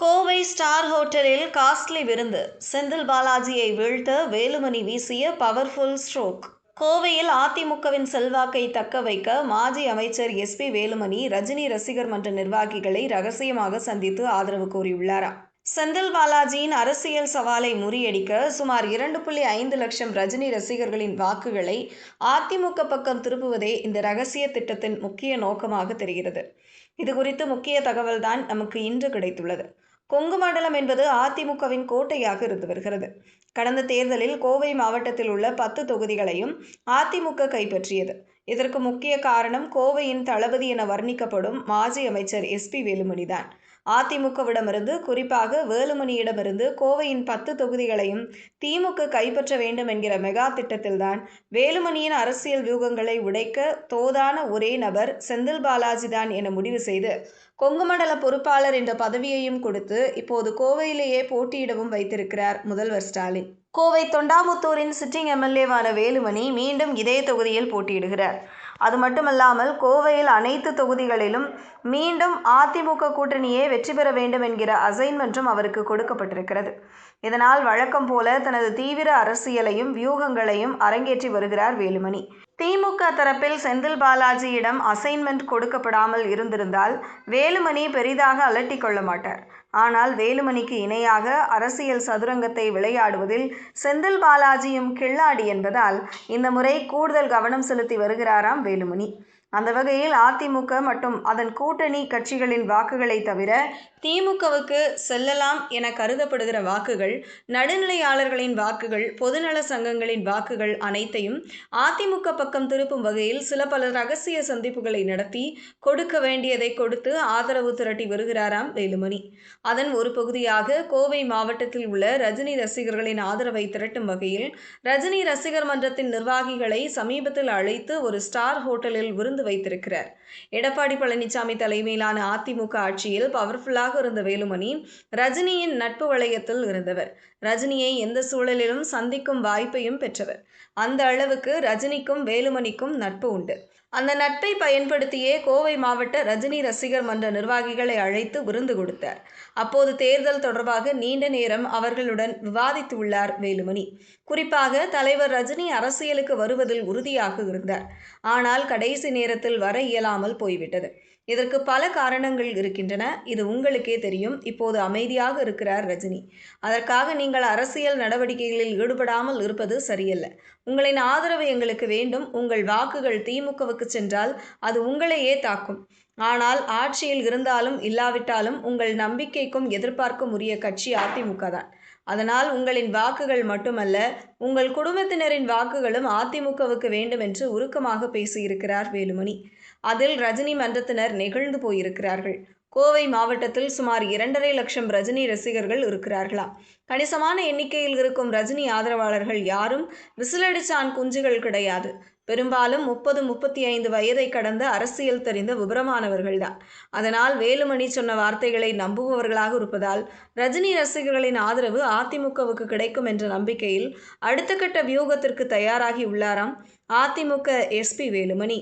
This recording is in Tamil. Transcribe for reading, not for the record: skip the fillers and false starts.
கோவை ஸ்டார் ஹோட்டலில் காஸ்ட்லி விருந்து. செந்தில் பாலாஜியை வீழ்த்த வேலுமணி வீசிய பவர்ஃபுல் ஸ்ட்ரோக். கோவையில் அதிமுகவின் செல்வாக்கை தக்க வைக்க மாஜி அமைச்சர் எஸ்.பி. வேலுமணி ரஜினி ரசிகர் மன்ற நிர்வாகிகளை ரகசியமாக சந்தித்து ஆதரவு கோரியுள்ளாராம். செந்தில் பாலாஜியின் அரசியல் சவாலை முறியடிக்க சுமார் 2.5 லட்சம் ரஜினி ரசிகர்களின் வாக்குகளை அதிமுக பக்கம் திருப்புவதே இந்த ரகசிய திட்டத்தின் முக்கிய நோக்கமாக தெரிகிறது. இதுகுறித்து முக்கிய தகவல்தான் நமக்கு இன்று கிடைத்துள்ளது. கொங்கு மண்டலம் என்பது அதிமுகவின் கோட்டையாக இருந்து வருகிறது. கடந்த தேர்தலில் கோவை மாவட்டத்தில் உள்ள 10 தொகுதிகளையும் அதிமுக கைப்பற்றியது. இதற்கு முக்கிய காரணம் கோவையின் தளபதி என வர்ணிக்கப்படும் மாஜி அமைச்சர் எஸ்.பி. வேலுமணிதான். அதிமுகவிடமிருந்து, குறிப்பாக வேலுமணியிடமிருந்து கோவையின் 10 தொகுதிகளையும் திமுக கைப்பற்ற வேண்டும் என்கிற மெகா திட்டத்தில்தான் வேலுமணியின் அரசியல் வியூகங்களை உடைக்க தோதான ஒரே நபர் செந்தில் பாலாஜி தான் என முடிவு செய்து கொங்கு மண்டல பொறுப்பாளர் என்ற பதவியையும் கொடுத்து இப்போது கோவையிலேயே போட்டியிடவும் வைத்திருக்கிறார் முதல்வர் ஸ்டாலின். கோவை தொண்டாமுத்தூரின் சிட்டிங் எம்எல்ஏவான வேலுமணி மீண்டும் இதே தொகுதியில் போட்டியிடுகிறார். அது மட்டுமல்லாமல் கோவையில் அனைத்து தொகுதிகளிலும் மீண்டும் அதிமுக கூட்டணியே வெற்றி பெற வேண்டும் என்கிற அசைன்மென்றும் அவருக்கு கொடுக்கப்பட்டிருக்கிறது. இதனால் வழக்கம் போல தனது தீவிர அரசியலையும் வியூகங்களையும் அரங்கேற்றி வருகிறார் வேலுமணி. திமுக தரப்பில் செந்தில் பாலாஜியிடம் அசைன்மென்ட் கொடுக்கப்படாமல் இருந்திருந்தால் வேலுமணி பெரிதாக அலட்டிக் கொள்ள மாட்டார். ஆனால் வேலுமணிக்கு இணையாக அரசியல் சதுரங்கத்தை விளையாடுவதில் செந்தில் பாலாஜியும் கில்லாடி என்பதால் இந்த முறை கூடுதல் கவனம் செலுத்தி வருகிறாராம் வேலுமணி. அந்த வகையில் அதிமுக மற்றும் அதன் கூட்டணி கட்சிகளின் வாக்குகளை தவிர திமுகவுக்கு செல்லலாம் என கருதப்படுகிற வாக்குகள், நடுநிலையாளர்களின் வாக்குகள், பொதுநல சங்கங்களின் வாக்குகள் அனைத்தையும் அதிமுக பக்கம் திருப்பும் வகையில் பல ரகசிய சந்திப்புகளை நடத்தி கொடுக்க வேண்டியதை கொடுத்து ஆதரவு திரட்டி வருகிறாராம் வேலுமணி. அதன் ஒரு பகுதியாக கோவை மாவட்டத்தில் உள்ள ரஜினி ரசிகர்களின் ஆதரவை திரட்டும் வகையில் ரஜினி ரசிகர் மன்றத்தின் நிர்வாகிகளை சமீபத்தில் அழைத்து ஒரு ஸ்டார் ஹோட்டலில் விருந்து வைத்திருக்கிறார். எடப்பாடி பழனிசாமி தலைமையிலான அதிமுக ஆட்சியில் பவர்ஃபுல்லாக இருந்த வேலுமணி ரஜினியின் நட்பு வளையத்தில் இருந்தவர். ரஜினியை எந்த சூழலிலும் சந்திக்கும் வாய்ப்பையும் பெற்றவர். அந்த அளவுக்கு ரஜினிக்கும் வேலுமணிக்கும் நட்பு உண்டு. அந்த நட்பை பயன்படுத்தியே கோவை மாவட்ட ரஜினி ரசிகர் மன்ற நிர்வாகிகளை அழைத்து விருந்து கொடுத்தார். அப்போது தேர்தல் தொடர்பாக நீண்ட நேரம் அவர்களுடன் விவாதித்துள்ளார் வேலுமணி. குறிப்பாக தலைவர் ரஜினி அரசியலுக்கு வருவதில் உறுதியாக இருந்தார். ஆனால் கடைசி நேரத்தில் வர இயலாமல் போய்விட்டது. இதற்கு பல காரணங்கள் இருக்கின்றன. இது உங்களுக்கே தெரியும். இப்போது அமைதியாக இருக்கிறார் ரஜினி. அதற்காக நீங்கள் அரசியல் நடவடிக்கைகளில் ஈடுபடாமல் இருப்பது சரியல்ல. உங்களின் ஆதரவு எங்களுக்கு வேண்டும். உங்கள் வாக்குகள் திமுகவுக்கு சென்றால் அது உங்களையே தாக்கும். ஆனால் ஆட்சியில் இருந்தாலும் இல்லாவிட்டாலும் உங்கள் நம்பிக்கைக்கும் எதிர்பார்க்கும் உரிய கட்சி அதிமுக தான். அதனால் உங்களின் வாக்குகள் மட்டுமல்ல, உங்கள் குடும்பத்தினரின் வாக்குகளும் அதிமுகவுக்கு வேண்டும் என்று உருக்கமாக பேசியிருக்கிறார் வேலுமணி. அதில் ரஜினி மன்றத்தினர் நெகிழ்ந்து போயிருக்கிறார்கள். கோவை மாவட்டத்தில் சுமார் 2.5 லட்சம் ரஜினி ரசிகர்கள் இருக்கிறார்களாம். கணிசமான எண்ணிக்கையில் இருக்கும் ரஜினி ஆதரவாளர்கள் யாரும் விசிலடிச்சான் குஞ்சுகள் கிடையாது. பெரும்பாலும் 30-35 வயதை கடந்த அரசியல் தெரிந்த விபரமானவர்கள்தான். அதனால் வேலுமணி சொன்ன வார்த்தைகளை நம்புபவர்களாக இருப்பதால் ரஜினி ரசிகர்களின் ஆதரவு அதிமுகவுக்கு கிடைக்கும் என்ற நம்பிக்கையில் அடுத்த கட்ட வியூகத்திற்கு தயாராகி உள்ளாராம் அதிமுக எஸ்.பி. வேலுமணி.